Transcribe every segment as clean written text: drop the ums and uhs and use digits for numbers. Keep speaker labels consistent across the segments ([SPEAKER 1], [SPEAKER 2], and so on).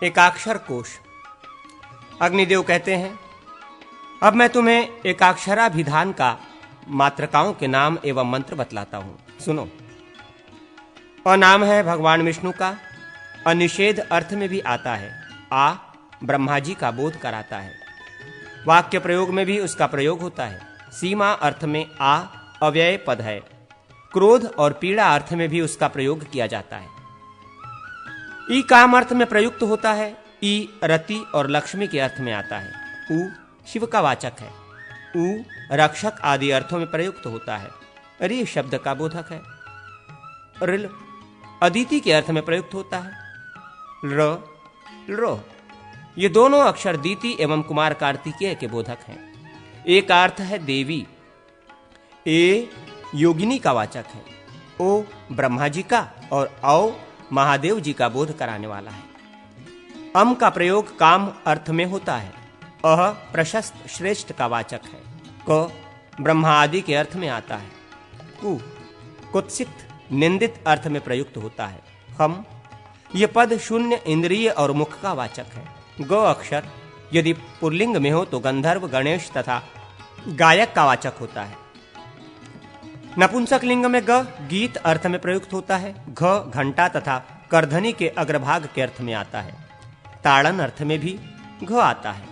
[SPEAKER 1] एकाक्षर कोश। अग्निदेव कहते हैं, अब मैं तुम्हें एकाक्षराभिधान का मात्रकाओं के नाम एवं मंत्र बतलाता हूं, सुनो। अ नाम है भगवान विष्णु का, अनिषेध अर्थ में भी आता है। आ ब्रह्मा जी का बोध कराता है, वाक्य प्रयोग में भी उसका प्रयोग होता है। सीमा अर्थ में आ अव्यय पद है। क्रोध और पीड़ा अर्थ में भी उसका प्रयोग किया जाता है। ई काम अर्थ में प्रयुक्त होता है। ई रति और लक्ष्मी के अर्थ में आता है। उ शिव का वाचक है। उ रक्षक आदि अर्थों में प्रयुक्त होता है। रि शब्द का बोधक है। रिल अदिति के अर्थ में प्रयुक्त होता है। रो ये दोनों अक्षर दीति एवं कुमार कार्तिकेय के बोधक हैं। एक का अर्थ है देवी। ए योगिनी का वाचक है। ओ ब्रह्मा जी का और औ महादेव जी का बोध कराने वाला है। अम का प्रयोग काम अर्थ में होता है। अह प्रशस्त श्रेष्ठ का वाचक है। क ब्रह्मा आदि के अर्थ में आता है। कु कुत्सित निंदित अर्थ में प्रयुक्त होता है। हम ये पद शून्य इंद्रिय और मुख का वाचक है। ग अक्षर यदि पुल्लिंग में हो तो गंधर्व गणेश तथा गायक का वाचक होता है। नपुंसक लिंग में ग गीत अर्थ में प्रयुक्त होता है। घ घंटा तथा करधनी के अग्रभाग के अर्थ में आता है। ताड़न अर्थ में भी घ आता है।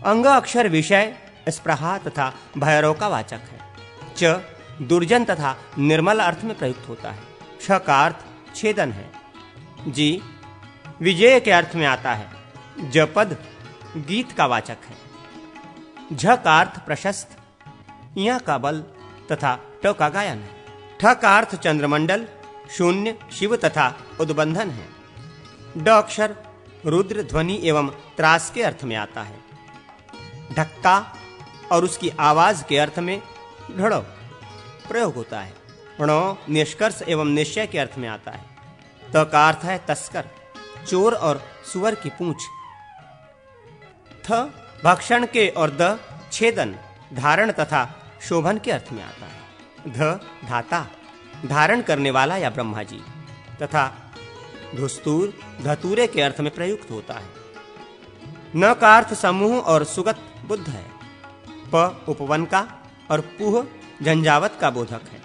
[SPEAKER 1] अंग अक्षर विषय स्पृहा तथा भैरव का वाचक है। च दुर्जन तथा निर्मल अर्थ में प्रयुक्त होता है। छ का अर्थ छेदन है। जी विजय के अर्थ में आता है। ज पद गीत का वाचक है। झ का अर्थ प्रशस्त, इया का बल तथा ट का गायन है। ठ का अर्थ चंद्रमंडल, शून्य, शिव तथा उद्बंधन है। ड अक्षर रुद्र ध्वनि एवं त्रास के अर्थ में आता है। ढक्का और उसकी आवाज के अर्थ में ढड़ो प्रयोग होता है। णो निष्कर्ष एवं निश्चय के अर्थ में आता है। त का अर्थ है तस्कर, चोर और सुअर की पूंछ। थ भक्षण के और द छेदन, धारण तथा शोभन के अर्थ में आता है। ध धाता धारण करने वाला या ब्रह्मा जी तथा धुस्तूर धतूरे के अर्थ में प्रयुक्त होता है। न का अर्थ समूह और सुगत बुद्ध है। प उपवन का और पुह झंझावत का बोधक है।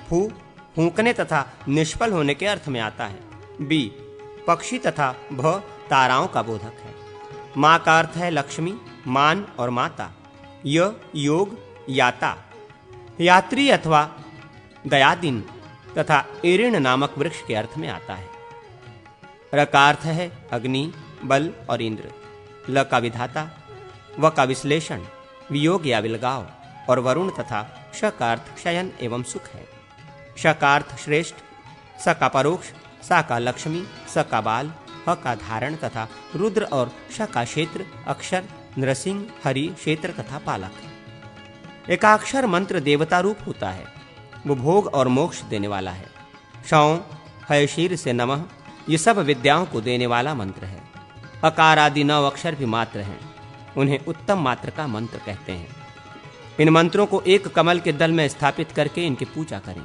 [SPEAKER 1] फू फूंकने तथा निष्फल होने के अर्थ में आता है। बी पक्षी तथा भ ताराओं का बोधक है। मां का अर्थ है लक्ष्मी, मान और माता। य योग याता यात्री अथवा दयादीन तथा एरिण नामक वृक्ष के अर्थ में आता है। र का अर्थ है अग्नि, बल और इंद्र। ल का विधाता, व का विश्लेषण, वियोग या विलगाव और वरुण तथा श का अर्थ शयन एवं सुख है। श का अर्थ श्रेष्ठ, स का परोक्ष, सा का लक्ष्मी, स का बाल, ह का धारण तथा रुद्र और श का क्षेत्र, अक्षर नृसिंह, हरि, क्षेत्र तथा पालक। एकाक्षर मंत्र देवता रूप होता है। वो भोग और मोक्ष देने वाला है। शौ हयशीर से नमः ये सब विद्याओं को देने वाला मंत्र है। अकार आदि 9 अक्षर भी मात्र हैं। उन्हें उत्तम मात्र का मंत्र कहते हैं। इन मंत्रों को एक कमल के दल में स्थापित करके इनकी पूजा करें।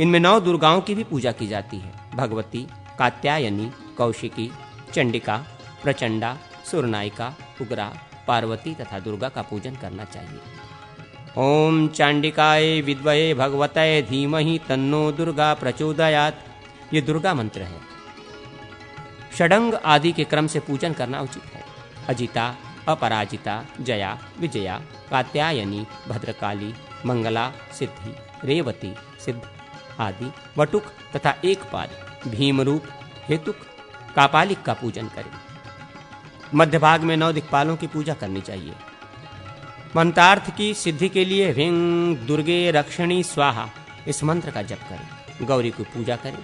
[SPEAKER 1] इनमें 9 दुर्गाओं की भी पूजा की जाती है। भगवती, कात्यायनी, कौशिकी, चंडिका, प्रचंडा, सुरनायिका, उग्रा, पार्वती तथा दुर्गा का पूजन करना चाहिए। ओम चांडिकाय विद्महे भगवते धीमहि तन्नो दुर्गा प्रचोदयात् ये दुर्गा मंत्र है। षडंग आदि के क्रम से पूजन करना उचित है। अजिता, अपराजिता, जया, विजया, कात्यायनी, भद्रकाली, मंगला, सिद्धि, रेवती, सिद्ध आदि वटुक तथा एक पाद, भीमरूप, हेतुक, कापालिक का पूजन करें। मध्य भाग में 9 दिक्पालों की पूजा करनी चाहिए। मंत्रार्थ की सिद्धि के लिए ह्रीं दुर्गे रक्षणी स्वाहा इस मंत्र का जप करें। गौरी की पूजा करें।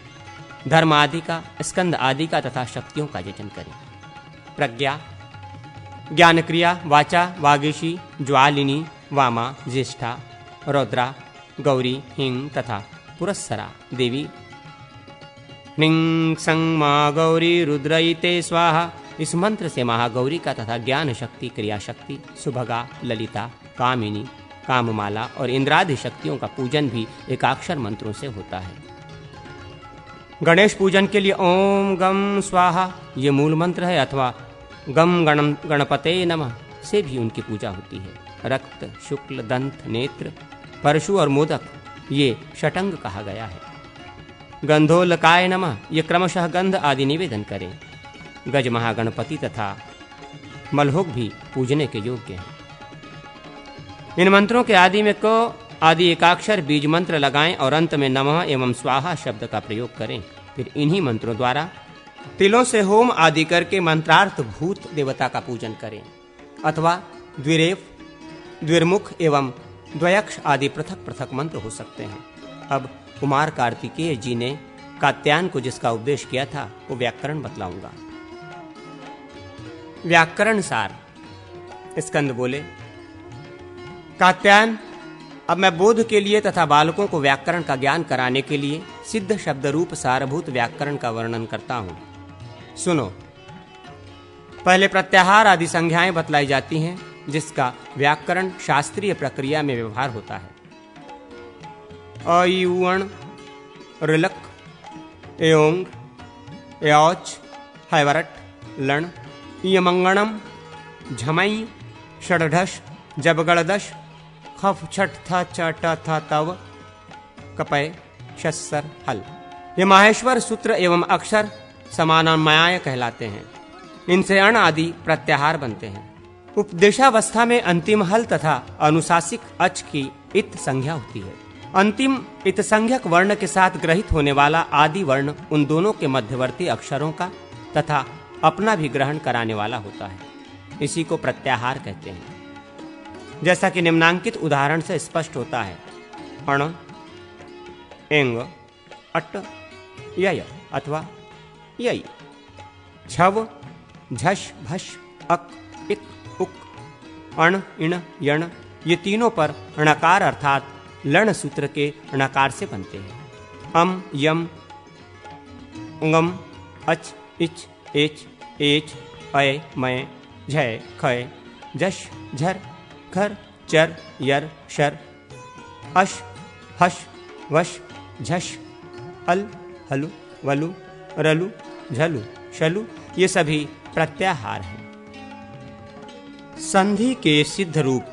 [SPEAKER 1] धर्म आदि का, स्कंद आदि का तथा शक्तियों का यजन करें। प्रज्ञा, ज्ञान क्रिया, वाचा, वागीशी, ज्वालिनी, वामा, ज्येष्ठा, रौद्रा, गौरी, हिंग तथा पुरस्सरा देवी। ह्रीं सं मां गौरी रुद्रयिते स्वाहा इस मंत्र से महागौरी का तथा ज्ञान शक्ति, क्रिया शक्ति, सुभगा, ललिता, कामिनी, काममाला और इंद्रादि शक्तियों का पूजन भी एकाक्षर मंत्रों से होता है। गणेश पूजन के लिए ओम गम स्वाहा ये मूल मंत्र है, अथवा गम गणपते नमः से भी उनकी पूजा होती है। रक्त, शुक्ल, दंत, नेत्र, परशु और मोदक ये षटंग कहा गया है। गंधोलकाय नमः ये क्रमशः गंध आदि निवेदन करें। गज महागणपति तथा मलहोक भी पूजने के योग्य हैं। इन मंत्रों के आदि में को आदि एकाक्षर बीज मंत्र लगाएं और अंत में नमः एवं स्वाहा शब्द का प्रयोग करें। फिर इन्हीं मंत्रों द्वारा तिलों से होम आदि करके मंत्रार्थ भूत देवता का पूजन करें, अथवा द्विरेफ, द्विर्मुख एवं द्वयक्ष आदि पृथक पृथक मंत्र हो सकते हैं। अब कुमार कार्तिकेय जी ने कात्यायन को जिसका उपदेश किया था वो व्याकरण बतलाऊंगा। व्याकरण सार। स्कंद बोले, कात्यायन, अब मैं बोध के लिए तथा बालकों को व्याकरण का ज्ञान कराने के लिए सिद्ध शब्द रूप सारभूत व्याकरण का वर्णन करता हूं। सुनो। पहले प्रत्याहार आदि संज्ञाएं बतलाई जाती हैं, जिसका व्याकरण शास्त्रीय प्रक्रिया में व्यवहार होता है। अ, इ, उ, अण, ऋलक, एओंग, एऔच, हैवरट, लण, यमंगणम, झमई, षडढश, जबगड़दश, खफ, छठ, थ, च, ट, थ, तव, कपय, शस्सर, हल। ये माहेश्वर सूत्र एवं अक्षर समानमयाय कहलाते हैं। इनसे अण आदि प्रत्याहार बनते हैं। उपदेशावस्था में अंतिम हल तथा अनुशासिक अच की इत संज्ञा होती है। अंतिम इत संज्ञक वर्ण के साथ ग्रहित होने वाला आदि वर्ण उन दोनों के मध्यवर्ती अक्षरों का तथा अपना भी ग्रहण कराने वाला होता है। इसी को प्रत्याहार कहते हैं। जैसा कि निम्नांकित उदाहरण से स्पष्ट होता है। अण, एंग, अट, यय अथवा यई, छव, झश, भश, अक, इक, उक, अण, इण, यण ये तीनों पर णकार अर्थात लण सूत्र के णकार से बनते हैं। अम, यम, उंगम, अच, इच, एच, एच, अय, मय, झय, खय, जश, झर, खर, चर, यर, शर, अश, हश, वश, झश, अल, हलु, वलु, रलु, झलु, शलु ये सभी प्रत्याहार हैं। संधि के सिद्ध रूप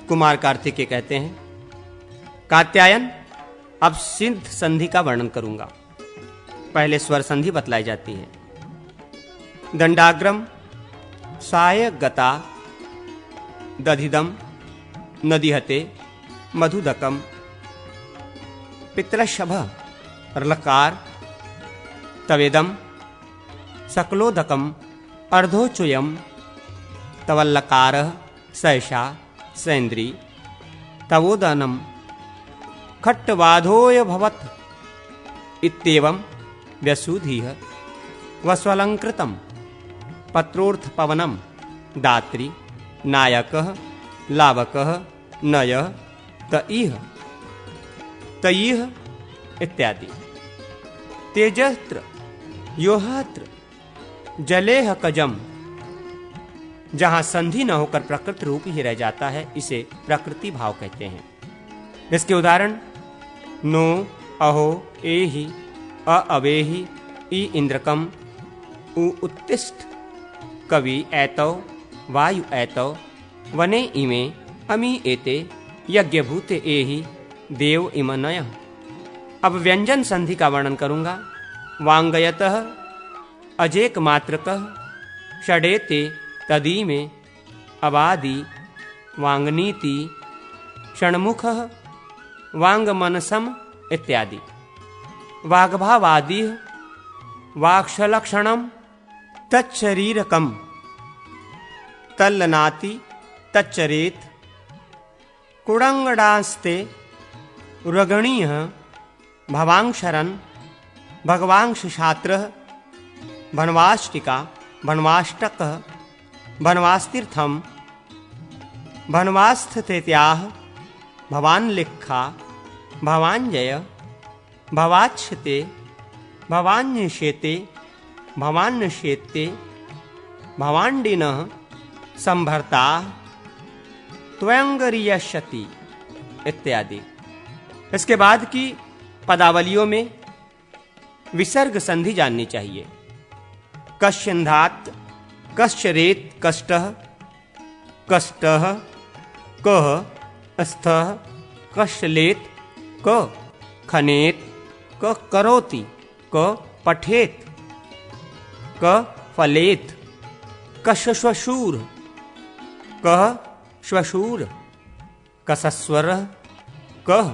[SPEAKER 1] कुमार कार्तिकेय कहते हैं। कात्यायन, अब सिद्ध संधि का वर्णन करूंगा। पहले स्वर संधि बतलाई जाती है। दंडाग्रम, साय गता, दधिदम, नदिहते, मधुदकम, पितृशभ, लकार, तवेदम, सकलोदकम, अर्धोचुयम, तवल्लकार, सैषा, सैन्द्री, तवोदनम, खट्टवाधोय भवत् इत्येवं व्यसुधीः वस्वलंकृतम, पत्रोर्थपवनम, दात्री, नायकः, लावकः, नयः, तइह, तइह इत्यादि। तेजस्त्र, योहत्र, जलेह कजम, जहां संधि न होकर प्रकृति रूप ही रह जाता है, इसे प्रकृति भाव कहते हैं। इसके उदाहरण नो, अहो, एहि, अवेहि, ई इंद्रकम, उ उत्तिष्ठ, कवि ऐतौ, वायु ऐतौ, वने इमे, अमी एते, यज्ञभूते एहि, देव इमनयः। अब व्यंजन संधि का वर्णन करूंगा। वांगयतः, अजेक मात्रकः, षडेते, तदीमे, अबादि, वांगनीति, षण्मुखः, वांगमनसम इत्यादि। वाग्भावादि, वाक्षलक्षणम, तच्छरीरकम, तल्लनाति, तच्चरेत, कुड़ंगडास्ते, उरगणीयः, भवांशरन, भगवांशशात्रः, भनवाष्टिका, भनवाष्टकः, भनवास्तीर्थम, भनवास्थतेत्याह, भवान्लिखा, भवाञ्जय, भवाच्छते, भवान्यशेते, भवान्यशेते, भवाण्डिनः, संभर्ताः, त्वयंगरियशति इत्यादि। इसके बाद की पदावलियों में विसर्ग संधि जाननी चाहिए। कश्यन्धात्, कश्चरेत्, कष्टः, कष्टः, कः, स्थः, कश्लेत्, क खनेत्, क करोति, क पठेत्, क फलेत्, कश्वशूर, कः श्वशूर, कसस्वरः, कः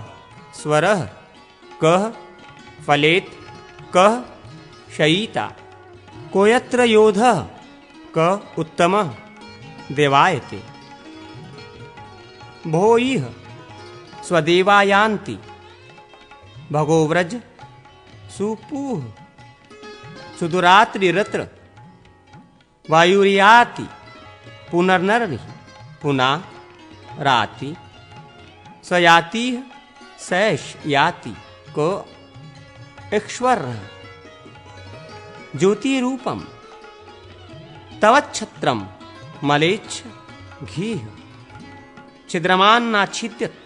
[SPEAKER 1] स्वरः, कः फलेत्, कः शयिता, कोयत्र योधः, क उत्तमः देवायते, भोइः स्वदेवायान्ति, भगोव्रज सुपूः, सुदुरात्रिरत्र, वायुर्याति, पुनर्नरहि, पुनः राति, सयाति, सैष याति, को इक्ष्वर्ः, ज्योतिरूपम, तवच्छत्रम, मलेच्छ घीः, छिद्रमान्नाच्छिद्यत्,